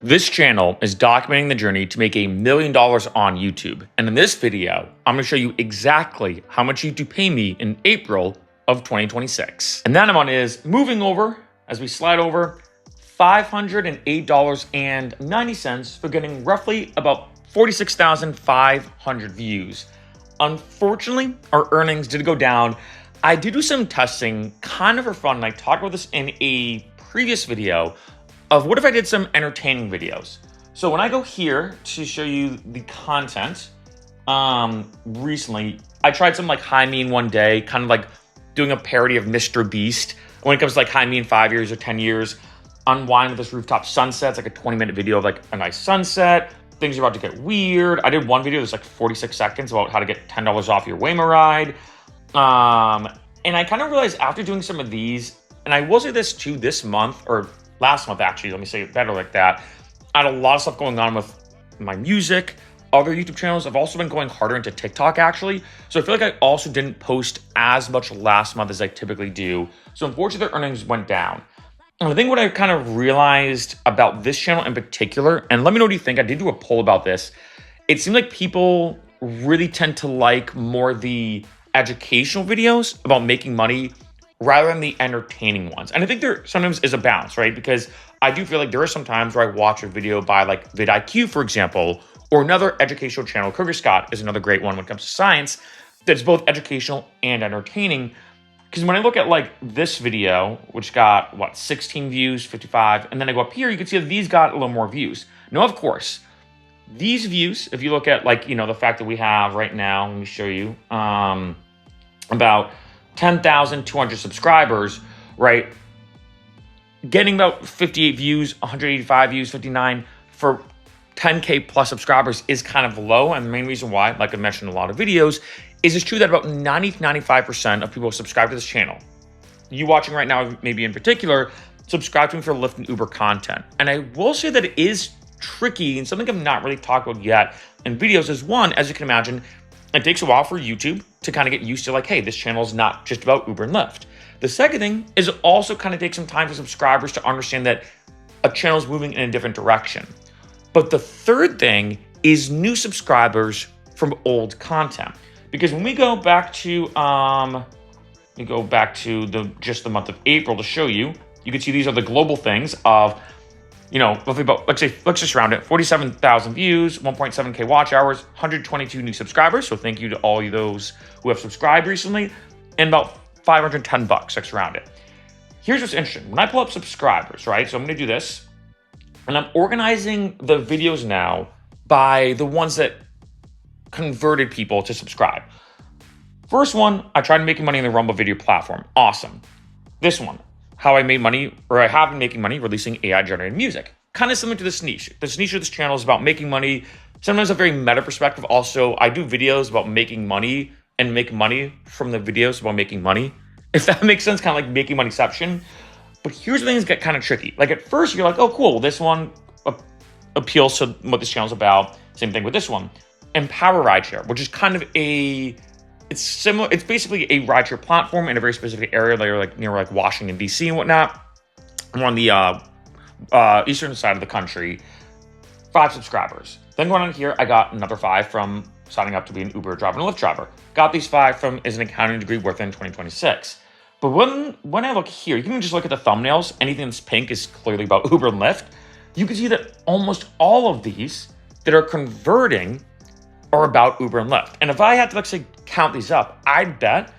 This channel is documenting the journey to make $1 million on YouTube. And in this video, I'm gonna show you exactly how much YouTube pay me in April of 2026. And that amount is moving over, as we slide over, $508.90 for getting roughly about 46,500 views. Unfortunately, our earnings did go down. I did do some testing kind of for fun, and I talked about this in a previous video of what if I did some entertaining videos. So when I go here to show you the content, recently, I tried some like high me in one day, kind of like doing a parody of Mr. Beast. When it comes to like high me in 5 years or 10 years, unwind with this rooftop sunset. It's like a 20-minute video of like a nice sunset. Things are about to get weird. I did one video that's like 46 seconds about how to get $10 off your Waymo ride. And I kind of realized after doing some of these, and I will say this too, this month, or last month actually, let me say it better like that, I had a lot of stuff going on with my music, other YouTube channels. I've also been going harder into TikTok actually. So I feel like I also didn't post as much last month as I typically do. So unfortunately, the earnings went down. And I think what I kind of realized about this channel in particular, and let me know what you think, I did do a poll about this. It seemed like people really tend to like more the educational videos about making money rather than the entertaining ones. And I think there sometimes is a balance, right? Because I do feel like there are some times where I watch a video by like vidIQ, for example, or another educational channel. Cougar Scott is another great one when it comes to science that's both educational and entertaining. Because when I look at like this video, which got what, 16 views, 55, and then I go up here, you can see that these got a little more views. Now, of course, these views, if you look at like, you know, the fact that we have right now, let me show you, about 10,200 subscribers, right? Getting about 58 views, 185 views, 59 for 10K plus subscribers is kind of low. And the main reason why, like I mentioned in a lot of videos, is it's true that about 90-95% of people who subscribe to this channel, you watching right now, maybe in particular, subscribe to me for Lyft and Uber content. And I will say that it is tricky and something I've not really talked about yet in videos is one, as you can imagine, it takes a while for YouTube to kind of get used to like, hey, this channel is not just about Uber and Lyft. The second thing is it also kind of takes some time for subscribers to understand that a channel is moving in a different direction. But the third thing is new subscribers from old content. Because when we go back to, just the month of April to show you, you can see these are the global things of, you know, roughly about, let's just round it, 47,000 views, 1.7K watch hours, 122 new subscribers. So thank you to all of those who have subscribed recently, and about $510, let's round it. Here's what's interesting. When I pull up subscribers, right? So I'm gonna do this, and I'm organizing the videos now by the ones that converted people to subscribe. First one, I tried making money in the Rumble video platform. Awesome. This one, how I made money, or I have been making money releasing AI-generated music. Kind of similar to this niche. This niche of this channel is about making money, sometimes a very meta perspective. Also, I do videos about making money and make money from the videos about making money. If that makes sense, kind of like making moneyception. But here's the things that get kind of tricky. Like at first, you're like, oh, cool, this one appeals to what this channel's about. Same thing with this one. Empower Rideshare, which is kind of it's similar. It's basically a rideshare platform in a very specific area, like near like Washington, D.C. and whatnot. I'm on the eastern side of the country. 5 subscribers. Then going on here, I got another 5 from signing up to be an Uber driver and a Lyft driver. Got these 5 from is an accounting degree worth in 2026. But when I look here, you can just look at the thumbnails. Anything that's pink is clearly about Uber and Lyft. You can see that almost all of these that are converting are about Uber and Lyft. And if I had to, let's say, count these up, I'd bet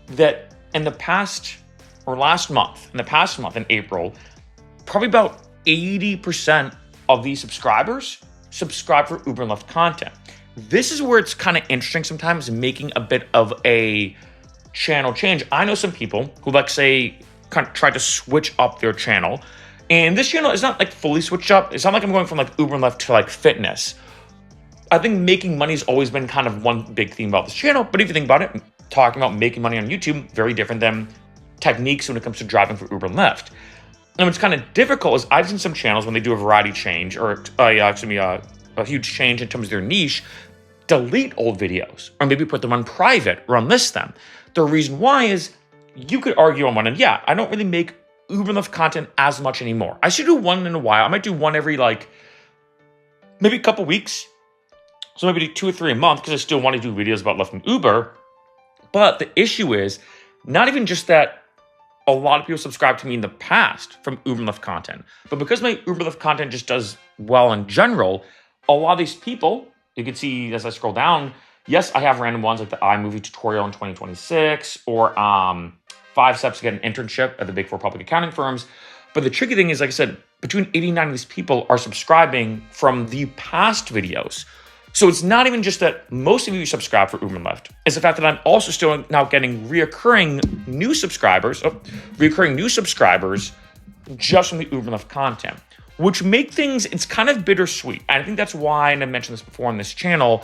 that in the past month, in April, probably about 80% of these subscribers subscribe for Uber and Lyft content. This is where it's kind of interesting sometimes, making a bit of a channel change. I know some people who, like, say, kind of try to switch up their channel. And this channel is not like fully switched up. It's not like I'm going from like Uber and Lyft to like fitness. I think making money has always been kind of one big theme about this channel. But if you think about it, talking about making money on YouTube, very different than techniques when it comes to driving for Uber and Lyft. And what's kind of difficult is I've seen some channels when they do a variety change or a huge change in terms of their niche, delete old videos or maybe put them on private or unlist them. The reason why is you could argue on one end, I don't really make Uber and Lyft content as much anymore. I should do one in a while. I might do one every like maybe a couple weeks. So maybe 2 or 3 a month because I still want to do videos about Lyft and Uber. But the issue is not even just that a lot of people subscribe to me in the past from Uber and Lyft content, but because my Uber Lyft content just does well in general, a lot of these people, you can see as I scroll down, yes, I have random ones like the iMovie tutorial in 2026 or 5 steps to get an internship at the big 4 public accounting firms. But the tricky thing is, like I said, between 80 and 90 of these people are subscribing from the past videos. So it's not even just that most of you subscribe for Uber and Lyft. It's the fact that I'm also still now getting reoccurring new subscribers just from the Uber and Lyft content, which make things, it's kind of bittersweet. And I think that's why, and I mentioned this before on this channel,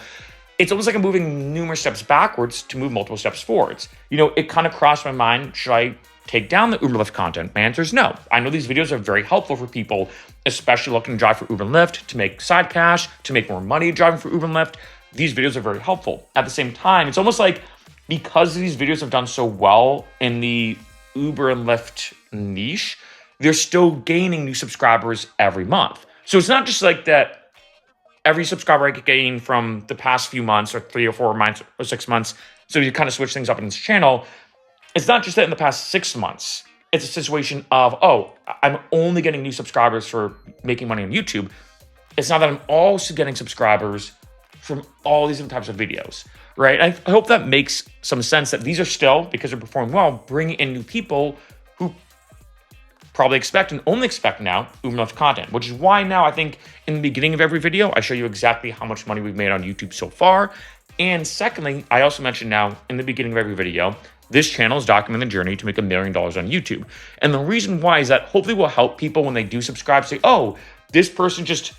it's almost like I'm moving numerous steps backwards to move multiple steps forwards. You know, it kind of crossed my mind, should I take down the Uber Lyft content? My answer is no. I know these videos are very helpful for people, especially looking to drive for Uber and Lyft, to make side cash, to make more money driving for Uber and Lyft. These videos are very helpful. At the same time, it's almost like because these videos have done so well in the Uber and Lyft niche, they're still gaining new subscribers every month. So it's not just like that every subscriber I gain from the past few months or 3 or 4 months or 6 months, so you kind of switch things up in this channel. It's not just that in the past 6 months, it's a situation of, oh, I'm only getting new subscribers for making money on YouTube. It's not that I'm also getting subscribers from all these different types of videos, right? I hope that makes some sense that these are still, because they're performing well, bringing in new people who probably expect and only expect now Uber and Lyft content, which is why now I think in the beginning of every video, I show you exactly how much money we've made on YouTube so far. And secondly, I also mentioned now in the beginning of every video, this channel is documenting the journey to make $1 million on YouTube. And the reason why is that hopefully will help people when they do subscribe say, oh, this person just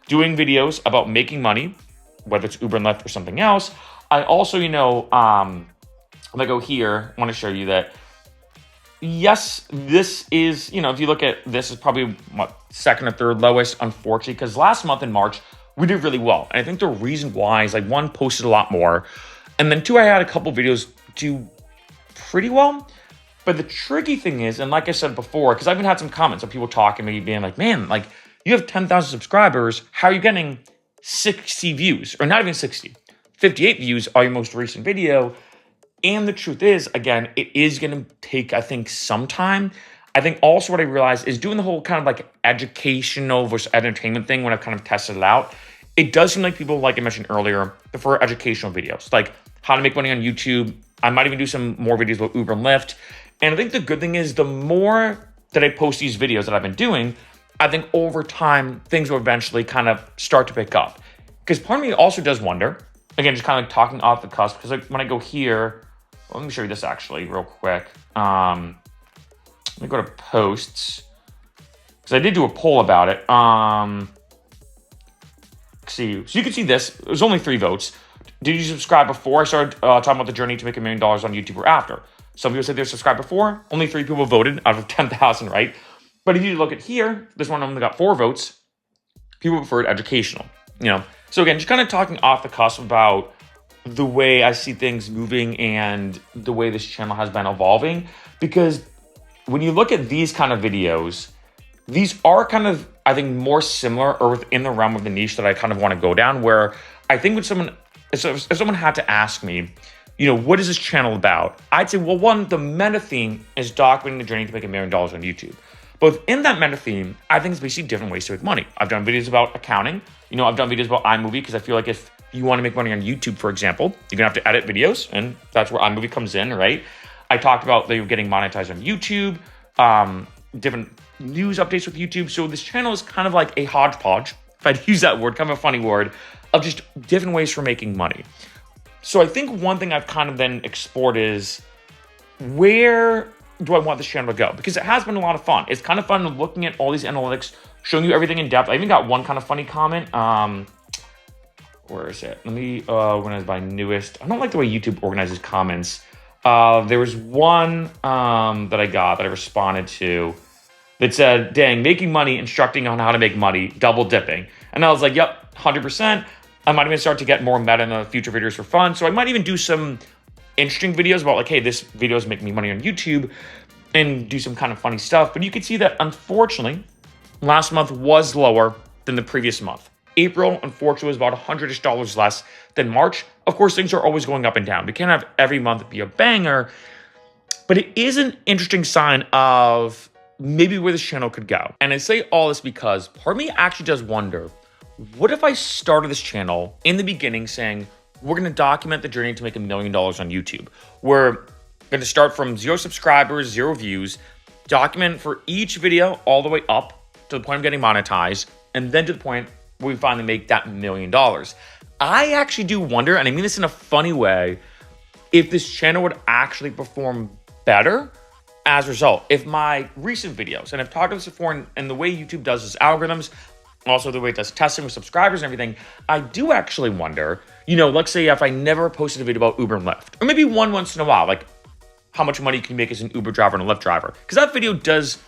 doing videos about making money, whether it's Uber and Lyft or something else. I also, when I go here, I want to show you that, yes, this is, if you look at this is probably second or third lowest, unfortunately, because last month in March, we did really well. And I think the reason why is like 1, posted a lot more. And then 2, I had a couple videos do pretty well. But the tricky thing is, and like I said before, because I've even had some comments of people talking to me being like, man, like you have 10,000 subscribers. How are you getting 60 views? Or not even 60, 58 views on your most recent video. And the truth is, again, it is going to take, I think, some time. I think also what I realized is doing the whole kind of like educational versus entertainment thing when I've kind of tested it out, it does seem like people, like I mentioned earlier, prefer educational videos, like how to make money on YouTube. I might even do some more videos about Uber and Lyft. And I think the good thing is the more that I post these videos that I've been doing, I think over time, things will eventually kind of start to pick up. Because part of me also does wonder, again, just kind of like talking off the cusp, because like when I go here, well, let me show you this actually real quick. Let me go to posts, because I did do a poll about it. So you can see this. It was only 3 votes. Did you subscribe before I started talking about the journey to make $1 million on YouTube or after? Some people said they subscribed before. Only 3 people voted out of 10,000, right? But if you look at here, this one only got 4 votes. People preferred educational, So again, just kind of talking off the cusp about the way I see things moving and the way this channel has been evolving. Because when you look at these kind of videos, these are kind of, I think, more similar or within the realm of the niche that I kind of want to go down, where I think when if someone had to ask me, what is this channel about? I'd say, well, one, the meta theme is documenting the journey to make $1 million on YouTube. But within that meta theme, I think it's basically different ways to make money. I've done videos about accounting. I've done videos about iMovie because I feel like if you want to make money on YouTube, for example, you're going to have to edit videos, and that's where iMovie comes in, right? I talked about that you're getting monetized on YouTube, different news updates with YouTube. So this channel is kind of like a hodgepodge, if I'd use that word, kind of a funny word, of just different ways for making money. So I think one thing I've kind of then explored is, where do I want this channel to go? Because it has been a lot of fun. It's kind of fun looking at all these analytics, showing you everything in depth. I even got one kind of funny comment. Where is it? Let me organize by newest. I don't like the way YouTube organizes comments. There was one that I got that I responded to that said, dang, making money, instructing on how to make money, double dipping. And I was like, yep, 100%. I might even start to get more meta in the future videos for fun. So I might even do some interesting videos about like, hey, this video is making me money on YouTube, and do some kind of funny stuff. But you can see that, unfortunately, last month was lower than the previous month. April, unfortunately, was about $100-ish less than March. Of course, things are always going up and down. We can't have every month be a banger, but it is an interesting sign of maybe where this channel could go. And I say all this because part of me actually does wonder, what if I started this channel in the beginning saying, we're going to document the journey to make $1 million on YouTube. We're going to start from 0 subscribers, 0 views, document for each video all the way up to the point of getting monetized, and then to the point where we finally make that $1 million. I actually do wonder, and I mean this in a funny way, if this channel would actually perform better as a result. If my recent videos, and I've talked about this before, and the way YouTube does its algorithms, also the way it does testing with subscribers and everything, I do actually wonder, let's say if I never posted a video about Uber and Lyft, or maybe one once in a while, like how much money you can make as an Uber driver and a Lyft driver, because that video does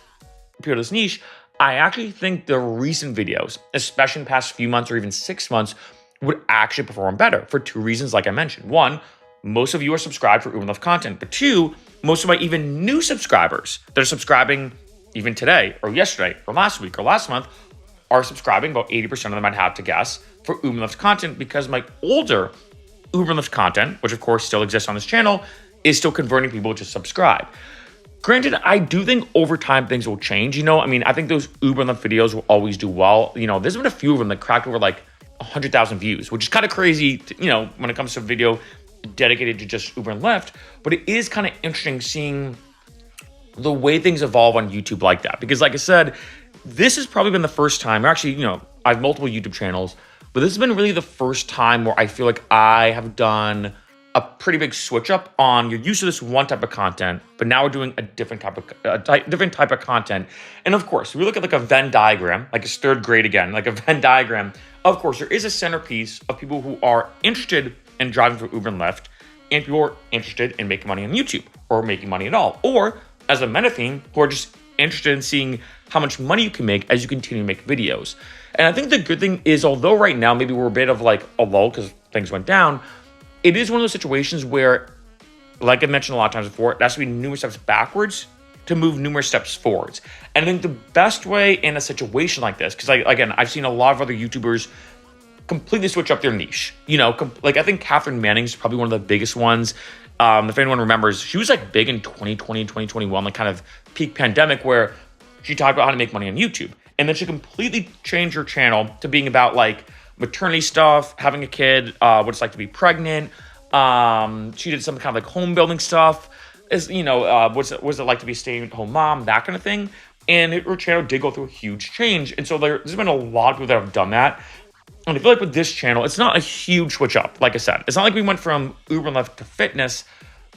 appeal to this niche. I actually think the recent videos, especially in the past few months or even 6 months, would actually perform better for 2 reasons, like I mentioned. 1, most of you are subscribed for Uber and Lyft content, but 2, most of my even new subscribers that are subscribing even today or yesterday or last week or last month are subscribing, about 80% of them I'd have to guess, for Uber and Lyft content, because my older Uber and Lyft content, which of course still exists on this channel, is still converting people to subscribe. Granted, I do think over time things will change. I think those Uber and Lyft videos will always do well. There's been a few of them that cracked over like 100,000 views, which is kind of crazy, when it comes to a video dedicated to just Uber and Lyft. But it is kind of interesting seeing the way things evolve on YouTube like that. Because like I said, this has probably been the first time, or actually, I have multiple YouTube channels, but this has been really the first time where I feel like I have done a pretty big switch up on you're used to this one type of content, but now we're doing a different type of content. And of course, we look at like a Venn diagram, like it's 3rd grade again, like a Venn diagram. Of course, there is a centerpiece of people who are interested in driving for Uber and Lyft, and people who are interested in making money on YouTube or making money at all, or as a meta theme, who are just interested in seeing how much money you can make as you continue to make videos. And I think the good thing is, although right now maybe we're a bit of like a lull because things went down, it is one of those situations where, like I mentioned a lot of times before, it has to be numerous steps backwards to move numerous steps forwards. And I think the best way in a situation like this, because again, I've seen a lot of other YouTubers completely switch up their niche. Like I think Catherine Manning's probably one of the biggest ones. If anyone remembers, she was like big in 2020, 2021, like kind of peak pandemic, where she talked about how to make money on YouTube. And then she completely changed her channel to being about like maternity stuff, having a kid, what it's like to be pregnant. She did some kind of like home building stuff. What's it like to be a stay-at-home mom, that kind of thing. And her channel did go through a huge change. And so there's been a lot of people that have done that. And I feel like with this channel, it's not a huge switch up. Like I said, it's not like we went from Uber and Lyft to fitness,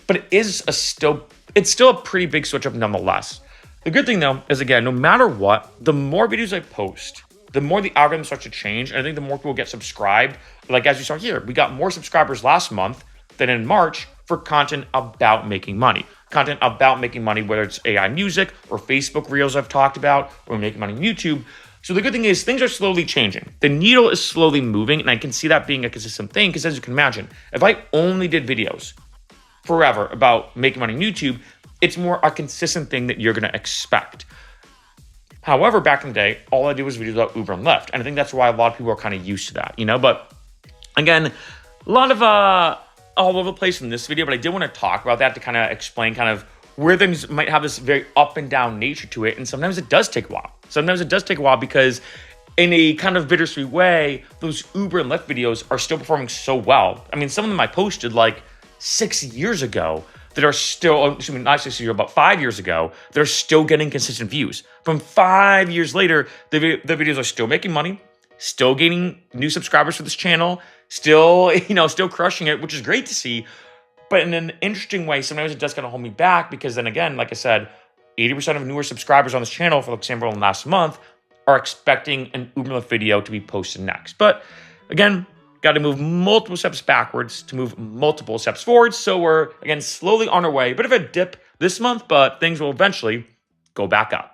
but it's still a pretty big switch up nonetheless. The good thing though is, again, no matter what, the more videos I post, the more the algorithm starts to change. And I think the more people get subscribed. Like as you saw here, we got more subscribers last month than in March for content about making money. Content about making money, whether it's AI music or Facebook Reels I've talked about, or making money on YouTube. So the good thing is things are slowly changing. The needle is slowly moving, and I can see that being a consistent thing, because as you can imagine, if I only did videos forever about making money on YouTube, it's more a consistent thing that you're going to expect. However, back in the day, all I did was videos about Uber and Lyft, and I think that's why a lot of people are kind of used to that, But again, a lot of all over the place in this video, but I did want to talk about that to kind of explain kind of where things might have this very up and down nature to it, and sometimes it does take a while. Sometimes it does take a while because in a kind of bittersweet way, those Uber and Lyft videos are still performing so well. I mean, some of them I posted like 6 years ago that are still, not 6 years, about 5 years ago, they're still getting consistent views. From 5 years later, the videos are still making money, still gaining new subscribers for this channel, still crushing it, which is great to see. But in an interesting way, sometimes it does kind of hold me back, because then again, like I said, 80% of newer subscribers on this channel, for example, in the last month, are expecting an Uber Lyft video to be posted next. But again, got to move multiple steps backwards to move multiple steps forwards. So we're, again, slowly on our way. Bit of a dip this month, but things will eventually go back up.